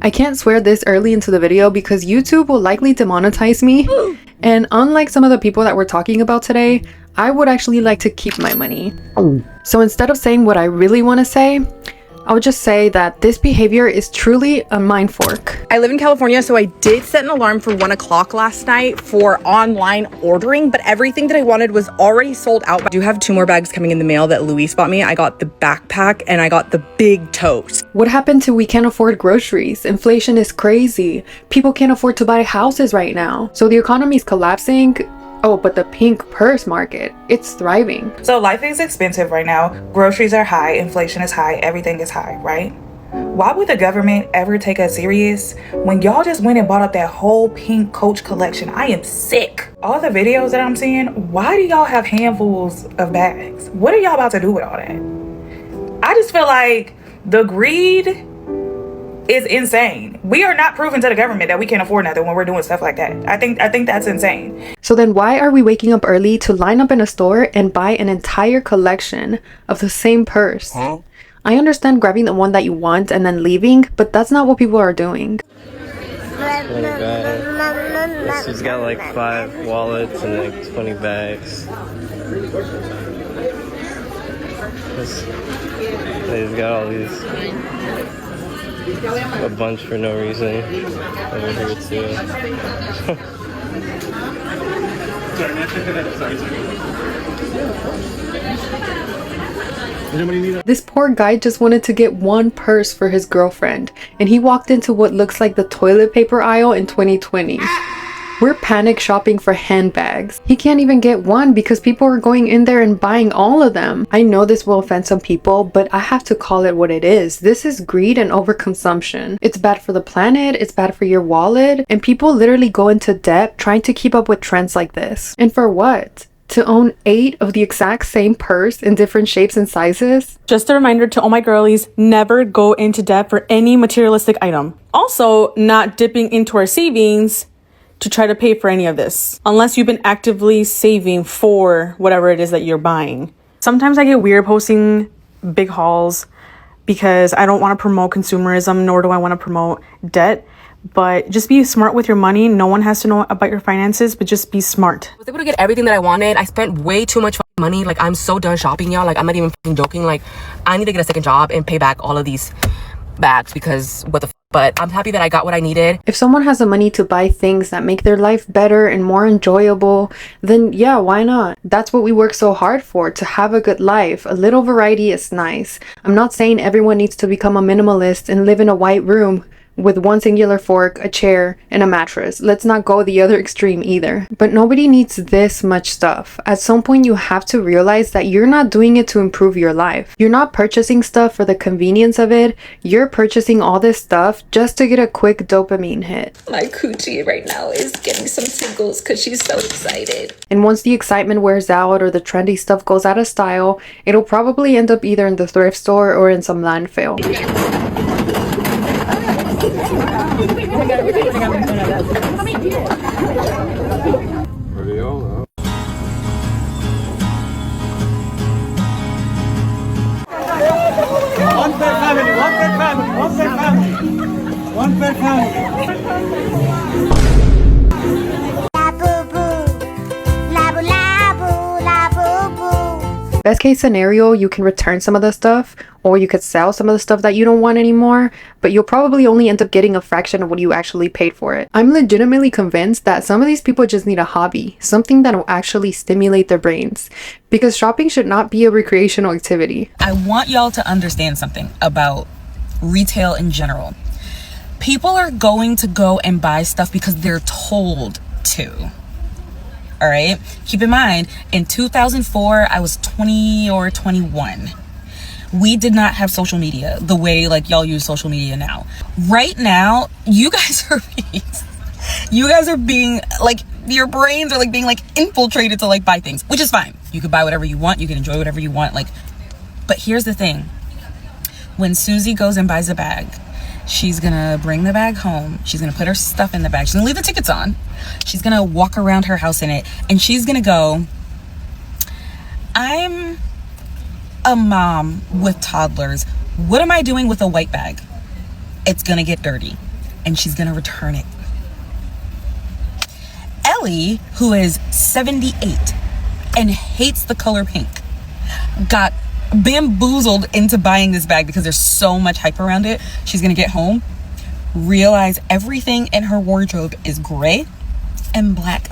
I can't swear this early into the video because YouTube will likely demonetize me. And unlike some of the people that we're talking about today, I would actually like to keep my money. So instead of saying what I really want to say, I would just say that this behavior is truly a mind fork. I live in California, so I did set an alarm for 1 o'clock last night for online ordering, but everything that I wanted was already sold out. I do have 2 more bags coming in the mail that Luis bought me. I got the backpack and I got the big tote. What happened to we can't afford groceries? Inflation is crazy. People can't afford to buy houses right now. So the economy is collapsing. Oh, but the pink purse market, it's thriving. So life is expensive right now. Groceries are high, inflation is high, everything is high, right? Why would the government ever take us serious when y'all just went and bought up that whole pink Coach collection? I am sick. All the videos that I'm seeing, why do y'all have handfuls of bags? What are y'all about to do with all that? I just feel like the greed is insane. We are not proving to the government that we can't afford nothing when we're doing stuff like that. I think that's insane. So then why are we waking up early to line up in a store and buy an entire collection of the same purse? I understand grabbing the one that you want and then leaving, but that's not what people are doing. She's got like 5 wallets and like 20 bags. He's got all these, a bunch for no reason over here too. This poor guy just wanted to get one purse for his girlfriend, and he walked into what looks like the toilet paper aisle in 2020. We're panic shopping for handbags. He can't even get one because people are going in there and buying all of them. I know this will offend some people, but I have to call it what it is. This is greed and overconsumption. It's bad for the planet, it's bad for your wallet, and people literally go into debt trying to keep up with trends like this. And for what? To own 8 of the exact same purse in different shapes and sizes? Just a reminder to all my girlies, never go into debt for any materialistic item. Also, not dipping into our savings to try to pay for any of this, unless you've been actively saving for whatever it is that you're buying. Sometimes I get weird posting big hauls because I don't want to promote consumerism, nor do I want to promote debt. But just be smart with your money. No one has to know about your finances, but just be smart. I was able to get everything that I wanted. I spent way too much money. Like, I'm so done shopping, y'all. Like, I'm not even joking. Like, I need to get a second job and pay back all of these bags because what the f. But I'm happy that I got what I needed. If someone has the money to buy things that make their life better and more enjoyable, then yeah, why not? That's what we work so hard for, to have a good life. A little variety is nice. I'm not saying everyone needs to become a minimalist and live in a white room with one singular fork, a chair, and a mattress. Let's not go the other extreme either. But nobody needs this much stuff. At some point, you have to realize that you're not doing it to improve your life. You're not purchasing stuff for the convenience of it. You're purchasing all this stuff just to get a quick dopamine hit. My coochie right now is getting some tingles because she's so excited. And once the excitement wears out or the trendy stuff goes out of style, it'll probably end up either in the thrift store or in some landfill. Best case scenario, you can return some of the stuff, or you could sell some of the stuff that you don't want anymore, but you'll probably only end up getting a fraction of what you actually paid for it. I'm legitimately convinced that some of these people just need a hobby, something that will actually stimulate their brains, because shopping should not be a recreational activity. I want y'all to understand something about retail in general. People are going to go and buy stuff because they're told to. All right, keep in mind, in 2004, I was 20 or 21. We did not have social media the way like y'all use social media now. Right now, you guys are being like, your brains are like being like infiltrated to like buy things, which is fine. You can buy whatever you want. You can enjoy whatever you want. Like, but here's the thing. When Susie goes and buys a bag, she's gonna bring the bag home. She's gonna put her stuff in the bag. She's gonna leave the tickets on. She's gonna walk around her house in it. And she's gonna go, I'm a mom with toddlers. What am I doing with a white bag? It's gonna get dirty. and she's gonna return it. Ellie, who is 78 and hates the color pink, got bamboozled into buying this bag because there's so much hype around it. She's gonna get home, realize everything in her wardrobe is gray and black,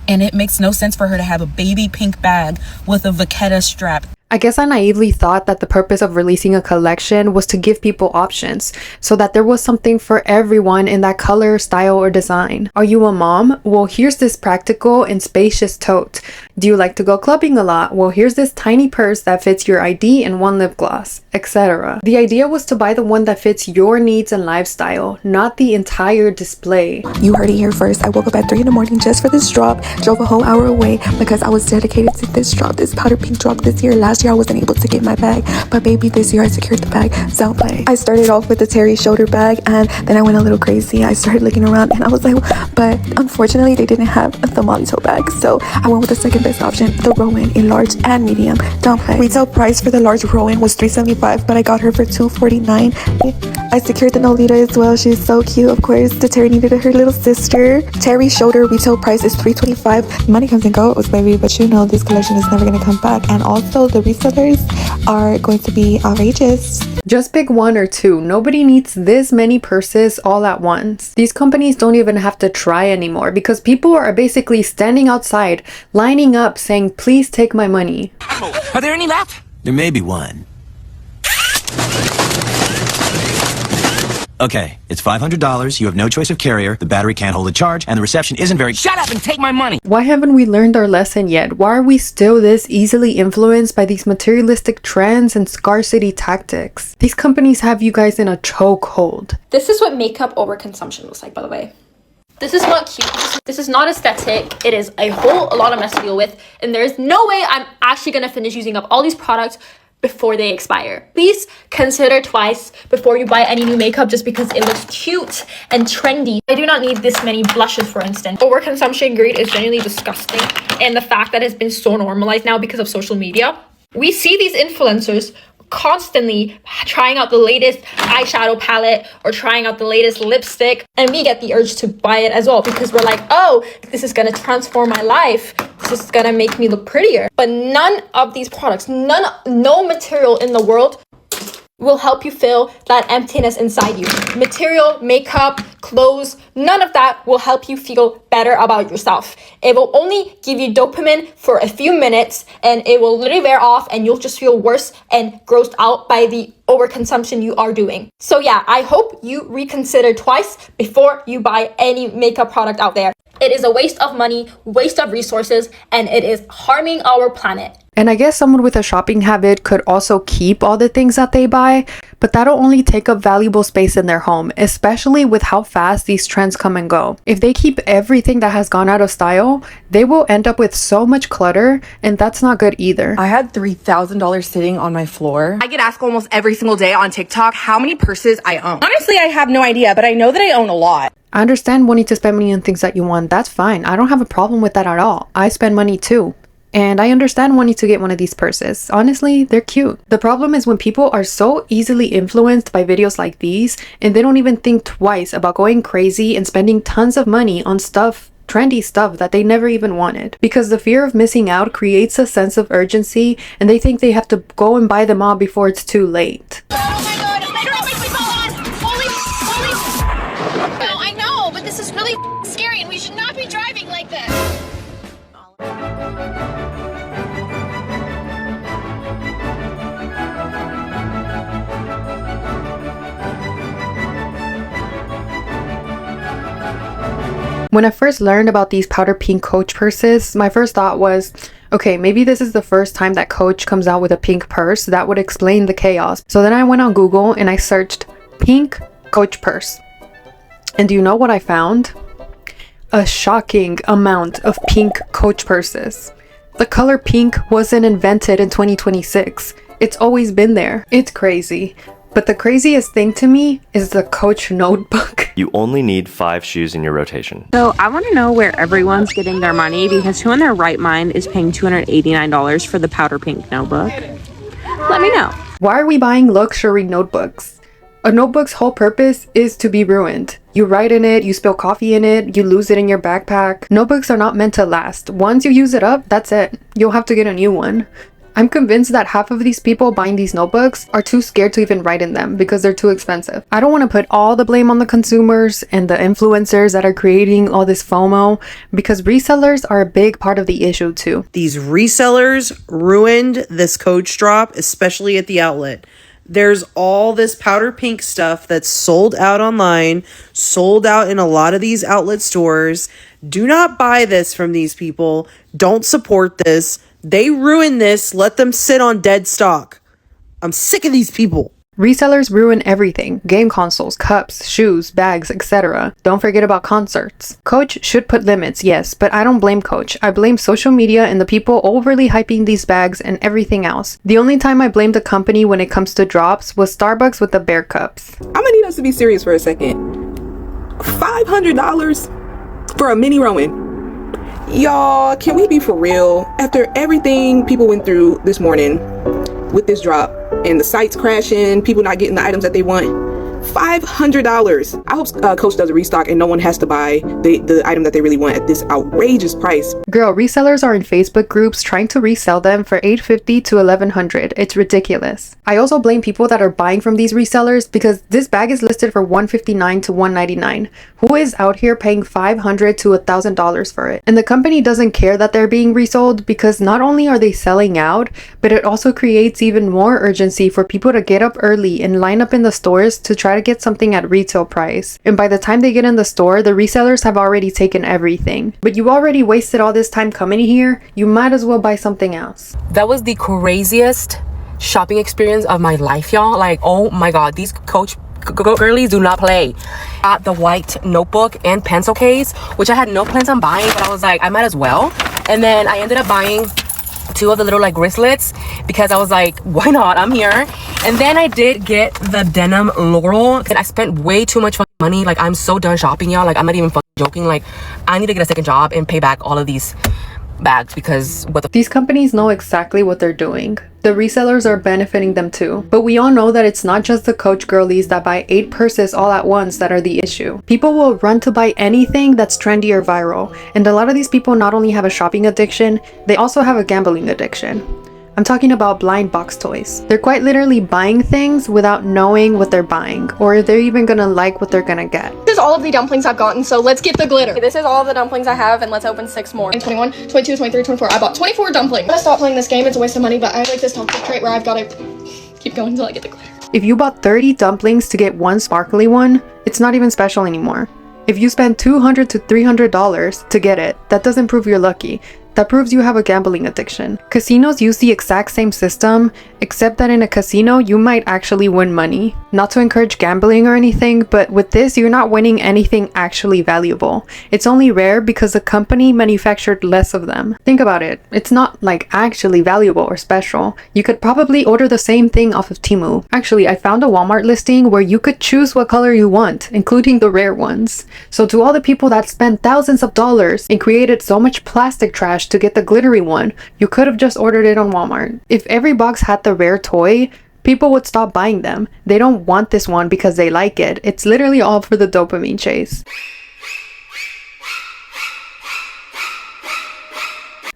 and it makes no sense for her to have a baby pink bag with a vaqueta strap. I guess I naively thought that the purpose of releasing a collection was to give people options, so that there was something for everyone in that color, style, or design. Are you a mom? Well, here's this practical and spacious tote. Do you like to go clubbing a lot? Well, here's this tiny purse that fits your ID and one lip gloss, etc. The idea was to buy the one that fits your needs and lifestyle, not the entire display. You heard it here first. I woke up at 3 in the morning just for this drop, drove a whole hour away because I was dedicated to this drop, this powder pink drop this year. Last year I wasn't able to get my bag, but baby, this year I secured the bag. Don't play. I started off with the Terry shoulder bag, and then I went a little crazy. I started looking around and I was like, but unfortunately they didn't have the Molly toe bag, so I went with the second best option, the Rowan in large and medium. Don't play. Retail price for the large Rowan was $375, but I got her for $249. I secured the Nolita as well. She's so cute. Of course, the Terry needed her little sister. Terry shoulder retail price is $325. Money comes and goes, baby, but you know this collection is never going to come back. And also the resellers are going to be outrageous. Just pick one or two. Nobody needs this many purses all at once. These companies don't even have to try anymore because people are basically standing outside, lining up, saying, please take my money. Are there any left? There may be one. Okay, it's $500, you have no choice of carrier, the battery can't hold a charge, and the reception isn't very— Shut up and take my money. Why haven't we learned our lesson yet? Why are we still this easily influenced by these materialistic trends and scarcity tactics? These companies have you guys in a chokehold. This is what makeup overconsumption looks like, by the way. This is not cute. This is not aesthetic. It is a lot of mess to deal with, and there's no way I'm actually gonna finish using up all these products before they expire. Please consider twice before you buy any new makeup just because it looks cute and trendy. I do not need this many blushes, for instance. Overconsumption greed is genuinely disgusting, and the fact that it's been so normalized now because of social media. We see these influencers constantly trying out the latest eyeshadow palette or trying out the latest lipstick, and we get the urge to buy it as well because we're like, oh, this is gonna transform my life, this is gonna make me look prettier. But none of these products, no material in the world will help you fill that emptiness inside you. Material, makeup, clothes, none of that will help you feel better about yourself. It will only give you dopamine for a few minutes, and it will literally wear off, and you'll just feel worse and grossed out by the overconsumption you are doing. So yeah, I hope you reconsider twice before you buy any makeup product out there. It is a waste of money, waste of resources, and it is harming our planet. And I guess someone with a shopping habit could also keep all the things that they buy, but that'll only take up valuable space in their home, especially with how fast these trends come and go. If they keep everything that has gone out of style, they will end up with so much clutter, and that's not good either. I had $3,000 sitting on my floor. I get asked almost every single day on TikTok how many purses I own. Honestly, I have no idea, but I know that I own a lot. I understand wanting to spend money on things that you want. That's fine. I don't have a problem with that at all. I spend money too. And I understand wanting to get one of these purses. Honestly, they're cute. The problem is when people are so easily influenced by videos like these and they don't even think twice about going crazy and spending tons of money on stuff, trendy stuff that they never even wanted. Because the fear of missing out creates a sense of urgency, and they think they have to go and buy them all before it's too late. Oh my god, holy. No, I know, but this is really scary and we should not be driving like this. When I first learned about these powder pink Coach purses, my first thought was, okay, maybe this is the first time that Coach comes out with a pink purse. That would explain the chaos. So then I went on Google and I searched pink Coach purse. And do you know what I found? A shocking amount of pink Coach purses. The color pink wasn't invented in 2026. It's always been there. It's crazy. But the craziest thing to me is the Coach notebook. You only need 5 shoes in your rotation. So I want to know where everyone's getting their money, because who in their right mind is paying $289 for the powder pink notebook? Let me know. Why are we buying luxury notebooks? A notebook's whole purpose is to be ruined. You write in it, you spill coffee in it, you lose it in your backpack. Notebooks are not meant to last. Once you use it up, that's it. You'll have to get a new one. I'm convinced that half of these people buying these notebooks are too scared to even write in them because they're too expensive. I don't want to put all the blame on the consumers and the influencers that are creating all this FOMO, because resellers are a big part of the issue too. These resellers ruined this Coach drop, especially at the outlet. There's all this powder pink stuff that's sold out online, sold out in a lot of these outlet stores. Do not buy this from these people. Don't support this. They ruin this. Let them sit on dead stock. I'm sick of these people. Resellers ruin everything. Game consoles, cups, shoes, bags, etc. Don't forget about concerts. Coach should put limits, yes, but I don't blame Coach. I blame social media and the people overly hyping these bags and everything else. The only time I blame the company when it comes to drops was Starbucks with the bear cups. I'm gonna need us to be serious for a second. $500 for a mini Rowan. Y'all, can we be for real? After everything people went through this morning with this drop and the sites crashing, people not getting the items that they want, $500. I hope Coach does a restock and no one has to buy the item that they really want at this outrageous price. Girl, resellers are in Facebook groups trying to resell them for $850 to $1,100. It's ridiculous. I also blame people that are buying from these resellers because this bag is listed for $159 to $199. Who is out here paying $500 to $1,000 for it? And the company doesn't care that they're being resold because not only are they selling out, but it also creates even more urgency for people to get up early and line up in the stores to try to get something at retail price. And by the time they get in the store, the resellers have already taken everything. But you already wasted all this time coming here, you might as well buy something else. That was the craziest shopping experience of my life, y'all. Like, oh my god, these Coach girlies do not play. Got the white notebook and pencil case, which I had no plans on buying, but I was like, I might as well. And then I ended up buying 2 of the little like wristlets because I was like, why not? I'm here. And then I did get the denim Laurel, and I spent way too much money. Like, I'm so done shopping, y'all. Like, I'm not even joking. Like, I need to get a second job and pay back all of these bags because these companies know exactly what they're doing. The resellers are benefiting them too. But we all know that it's not just the Coach girlies that buy 8 purses all at once that are the issue. People will run to buy anything that's trendy or viral. And a lot of these people not only have a shopping addiction, they also have a gambling addiction. I'm talking about blind box toys. They're quite literally buying things without knowing what they're buying, or if they're even gonna like what they're gonna get. This is all of the dumplings I've gotten, so let's get the glitter. Okay, this is all of the dumplings I have, and let's open 6 more. 21, 22, 23, 24. I bought 24 dumplings. I'm gonna stop playing this game. It's a waste of money, but I like this toxic trait where I've gotta keep going until I get the glitter. If you bought 30 dumplings to get 1 sparkly one, it's not even special anymore. If you spend $200 to $300 to get it, that doesn't prove you're lucky. That proves you have a gambling addiction. Casinos use the exact same system, except that in a casino, you might actually win money. Not to encourage gambling or anything, but with this, you're not winning anything actually valuable. It's only rare because the company manufactured less of them. Think about it. It's not like actually valuable or special. You could probably order the same thing off of Temu. Actually, I found a Walmart listing where you could choose what color you want, including the rare ones. So to all the people that spent thousands of dollars and created so much plastic trash to get the glittery one, you could have just ordered it on Walmart. If every box had the rare toy, people would stop buying them. They don't want this one because they like it. It's literally all for the dopamine chase.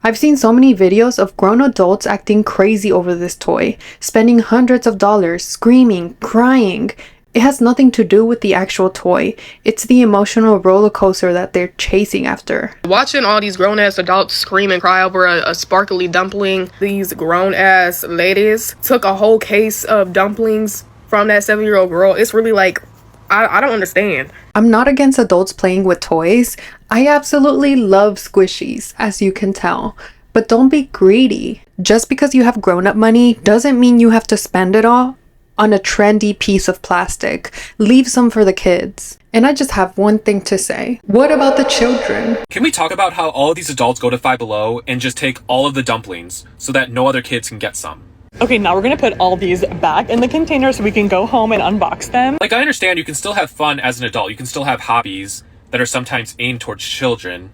I've seen so many videos of grown adults acting crazy over this toy, spending hundreds of dollars, screaming, crying. It has nothing to do with the actual toy. It's the emotional roller coaster that they're chasing after. Watching all these grown-ass adults scream and cry over a sparkly dumpling. These grown-ass ladies took a whole case of dumplings from that 7-year-old girl. It's really like, I don't understand. I'm not against adults playing with toys. I absolutely love squishies, as you can tell. But don't be greedy. Just because you have grown-up money doesn't mean you have to spend it all on a trendy piece of plastic. Leave some for the kids. And I just have one thing to say. What about the children? Can we talk about how all of these adults go to Five Below and just take all of the dumplings so that no other kids can get some? Okay, now we're gonna put all these back in the container so we can go home and unbox them. Like, I understand you can still have fun as an adult. You can still have hobbies that are sometimes aimed towards children.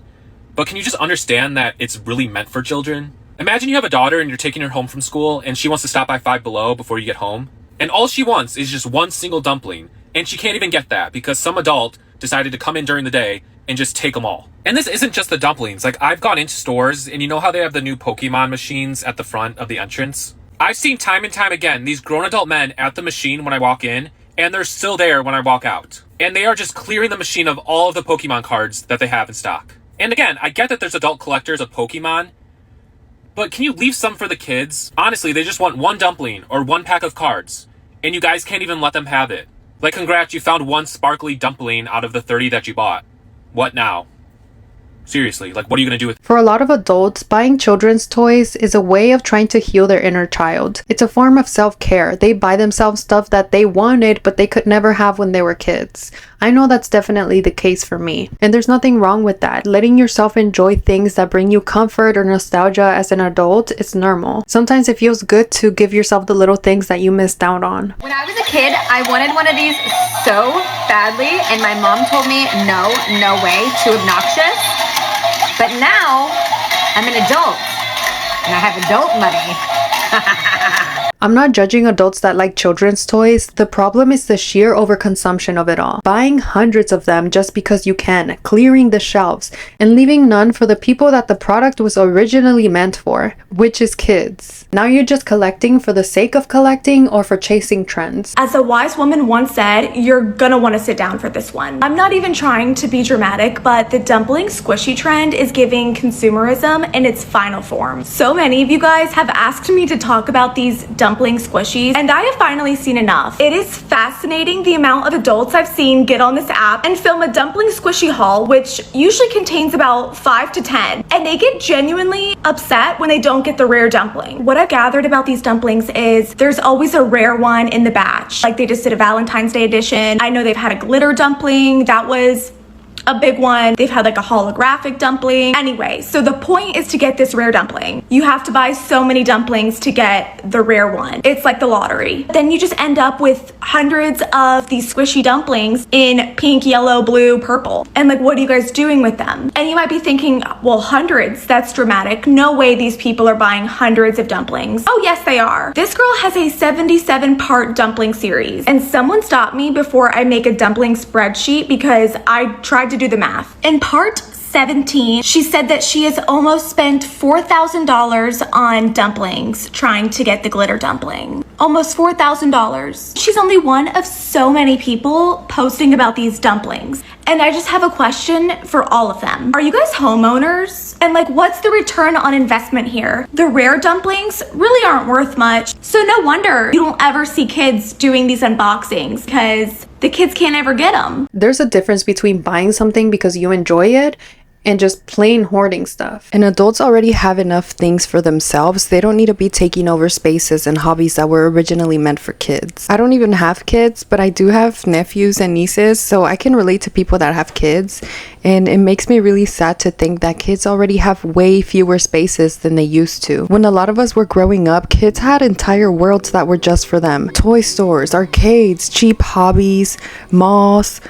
But can you just understand that it's really meant for children? Imagine you have a daughter and you're taking her home from school and she wants to stop by Five Below before you get home. And all she wants is just one single dumpling. And she can't even get that because some adult decided to come in during the day and just take them all. And this isn't just the dumplings. Like, I've gone into stores and you know how they have the new Pokemon machines at the front of the entrance? I've seen time and time again these grown adult men at the machine when I walk in, and they're still there when I walk out. And they are just clearing the machine of all of the Pokemon cards that they have in stock. And again, I get that there's adult collectors of Pokemon, but can you leave some for the kids? Honestly, they just want one dumpling or one pack of cards, and you guys can't even let them have it. Like, congrats, you found one sparkly dumpling out of the 30 that you bought. What now? Seriously, like, what are you gonna do with it? For a lot of adults, buying children's toys is a way of trying to heal their inner child. It's a form of self-care. They buy themselves stuff that they wanted, but they could never have when they were kids. I know that's definitely the case for me. And there's nothing wrong with that. Letting yourself enjoy things that bring you comfort or nostalgia as an adult is normal. Sometimes it feels good to give yourself the little things that you missed out on. When I was a kid, I wanted one of these so badly, and my mom told me, no way, too obnoxious. But now, I'm an adult, and I have adult money. I'm not judging adults that like children's toys. The problem is the sheer overconsumption of it all. Buying hundreds of them just because you can, clearing the shelves, and leaving none for the people that the product was originally meant for, which is kids. Now you're just collecting for the sake of collecting or for chasing trends. As a wise woman once said, you're gonna want to sit down for this one. I'm not even trying to be dramatic, but the dumpling squishy trend is giving consumerism in its final form. So many of you guys have asked me to talk about these dumpling squishies, and I have finally seen enough. It is fascinating the amount of adults I've seen get on this app and film a dumpling squishy haul, which usually contains about 5 to 10, and they get genuinely upset when they don't get the rare dumpling. What I've gathered about these dumplings is there's always a rare one in the batch. Like, they just did a Valentine's Day edition. I know they've had a glitter dumpling that was a big one. They've had like a holographic dumpling. Anyway, so the point is to get this rare dumpling. You have to buy so many dumplings to get the rare one. It's like the lottery. Then you just end up with hundreds of these squishy dumplings in pink, yellow, blue, purple. And like, what are you guys doing with them? And you might be thinking, well, hundreds, that's dramatic. No way these people are buying hundreds of dumplings. Oh yes, they are. This girl has a 77-part dumpling series, and someone stopped me before I make a dumpling spreadsheet because I tried to do the math. In part 17, she said that she has almost spent $4,000 on dumplings trying to get the glitter dumpling. Almost $4,000. She's only one of so many people posting about these dumplings. And I just have a question for all of them. Are you guys homeowners? And like, what's the return on investment here? The rare dumplings really aren't worth much. So no wonder you don't ever see kids doing these unboxings, because the kids can't ever get them. There's a difference between buying something because you enjoy it and just plain hoarding stuff. And adults already have enough things for themselves. They don't need to be taking over spaces and hobbies that were originally meant for kids. I don't even have kids, but I do have nephews and nieces, so I can relate to people that have kids. And it makes me really sad to think that kids already have way fewer spaces than they used to. When a lot of us were growing up, kids had entire worlds that were just for them. Toy stores, arcades, cheap hobbies, malls,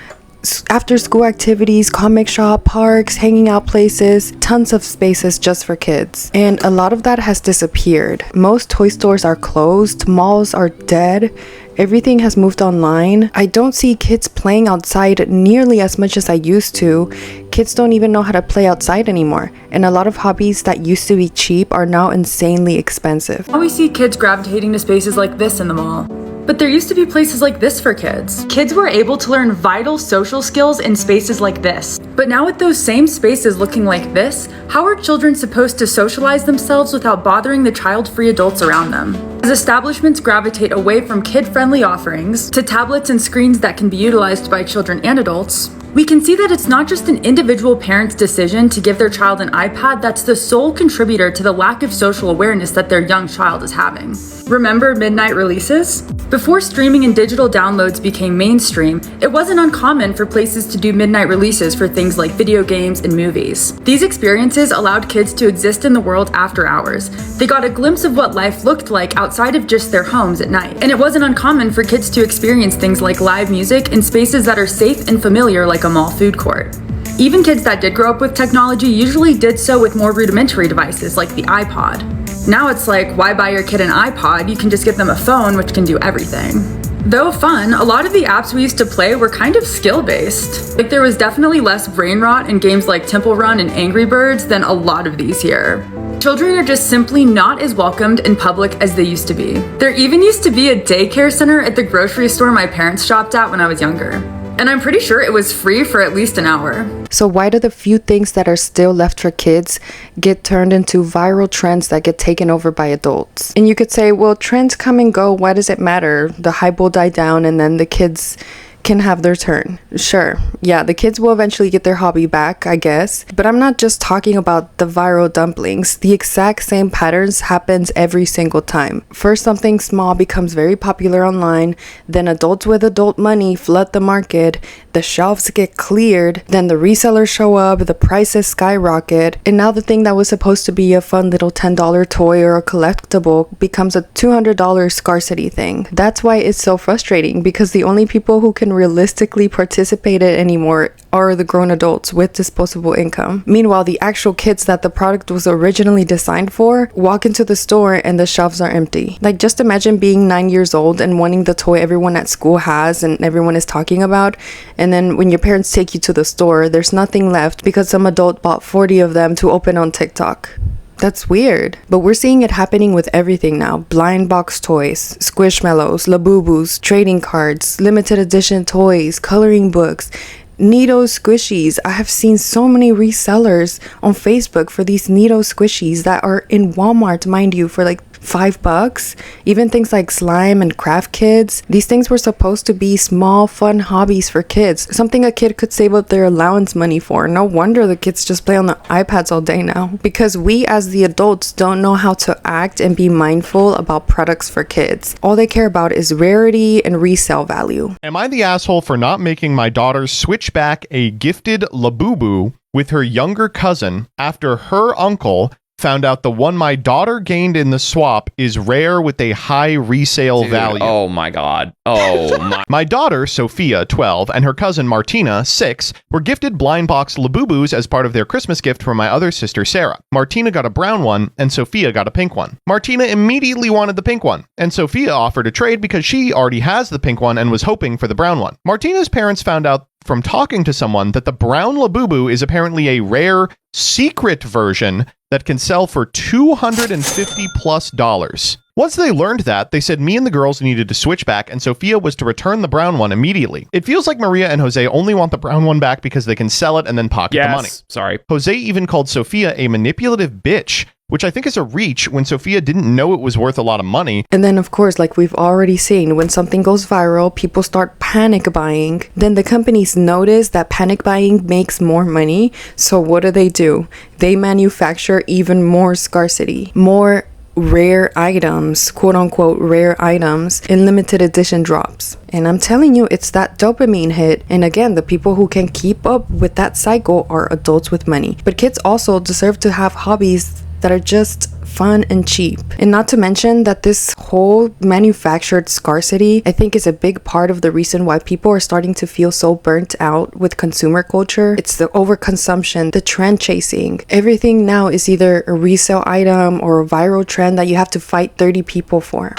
after school activities, comic shop, parks, hanging out places, tons of spaces just for kids. And a lot of that has disappeared. Most toy stores are closed, malls are dead, everything has moved online. I don't see kids playing outside nearly as much as I used to. Kids don't even know how to play outside anymore. And a lot of hobbies that used to be cheap are now insanely expensive. Now we see kids gravitating to spaces like this in the mall. But there used to be places like this for kids. Kids were able to learn vital social skills in spaces like this. But now with those same spaces looking like this, how are children supposed to socialize themselves without bothering the child-free adults around them? As establishments gravitate away from kid-friendly offerings to tablets and screens that can be utilized by children and adults, we can see that it's not just an individual parent's decision to give their child an iPad that's the sole contributor to the lack of social awareness that their young child is having. Remember midnight releases? Before streaming and digital downloads became mainstream, it wasn't uncommon for places to do midnight releases for things like video games and movies. These experiences allowed kids to exist in the world after hours. They got a glimpse of what life looked like outside of just their homes at night. And it wasn't uncommon for kids to experience things like live music in spaces that are safe and familiar, like a mall food court. Even kids that did grow up with technology usually did so with more rudimentary devices like the iPod. Now it's like, why buy your kid an iPod? You can just give them a phone, which can do everything. Though fun, a lot of the apps we used to play were kind of skill-based. Like there was definitely less brain rot in games like Temple Run and Angry Birds than a lot of these here. Children are just simply not as welcomed in public as they used to be. There even used to be a daycare center at the grocery store my parents shopped at when I was younger. And I'm pretty sure it was free for at least an hour. So why do the few things that are still left for kids get turned into viral trends that get taken over by adults? And you could say, well, trends come and go. Why does it matter? The hype will die down and then the kids can have their turn. Sure, yeah, the kids will eventually get their hobby back, I guess. But I'm not just talking about the viral dumplings. The exact same patterns happens every single time. First, something small becomes very popular online, then adults with adult money flood the market, the shelves get cleared, then the resellers show up, the prices skyrocket, and now the thing that was supposed to be a fun little $10 toy or a collectible becomes a $200 scarcity thing. That's why it's so frustrating, because the only people who can realistically participate in it anymore are the grown adults with disposable income. Meanwhile, the actual kids that the product was originally designed for walk into the store and the shelves are empty. Like, just imagine being 9 years old and wanting the toy everyone at school has and everyone is talking about, and then when your parents take you to the store, there's nothing left because some adult bought 40 of them to open on TikTok. That's weird. But we're seeing it happening with everything now. Blind box toys, Squishmallows, Labubus, trading cards, limited edition toys, coloring books, Neato squishies. I have seen so many resellers on Facebook for these Neato squishies that are in Walmart, mind you, for like $5. Even things like slime and craft kits. These things were supposed to be small, fun hobbies for kids. Something a kid could save up their allowance money for. No wonder the kids just play on the iPads all day now. Because we as the adults don't know how to act and be mindful about products for kids. All they care about is rarity and resale value. Am I the asshole for not making my daughter switch back a gifted Labubu with her younger cousin after her uncle found out the one my daughter gained in the swap is rare with a high resale value? Oh my god. Oh my. My daughter, Sophia, 12, and her cousin, Martina, 6, were gifted blind box Labubus as part of their Christmas gift from my other sister, Sarah. Martina got a brown one, and Sophia got a pink one. Martina immediately wanted the pink one, and Sophia offered a trade because she already has the pink one and was hoping for the brown one. Martina's parents found out from talking to someone that the brown Labubu is apparently a rare, secret version that can sell for $250+. Once they learned that, they said me and the girls needed to switch back and Sophia was to return the brown one immediately. It feels like Maria and Jose only want the brown one back because they can sell it and then pocket the money. Sorry. Jose even called Sophia a manipulative bitch, which I think is a reach when Sophia didn't know it was worth a lot of money. And then, of course, like we've already seen, when something goes viral, people start panic buying. Then the companies notice that panic buying makes more money. So what do? They manufacture even more scarcity, more rare items, quote unquote rare items, in limited edition drops. And I'm telling you, it's that dopamine hit. And again, the people who can keep up with that cycle are adults with money. But kids also deserve to have hobbies that are just fun and cheap. And not to mention that this whole manufactured scarcity, I think, is a big part of the reason why people are starting to feel so burnt out with consumer culture. It's the overconsumption, the trend chasing. Everything now is either a resale item or a viral trend that you have to fight 30 people for.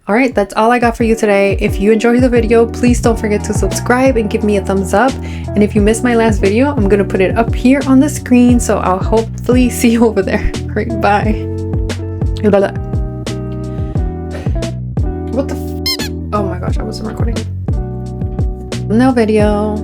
Alright, that's all I got for you today. If you enjoyed the video, please don't forget to subscribe and give me a thumbs up. And if you missed my last video, I'm gonna put it up here on the screen, so I'll hopefully see you over there. Alright, bye. What the oh my gosh, I wasn't recording. No video.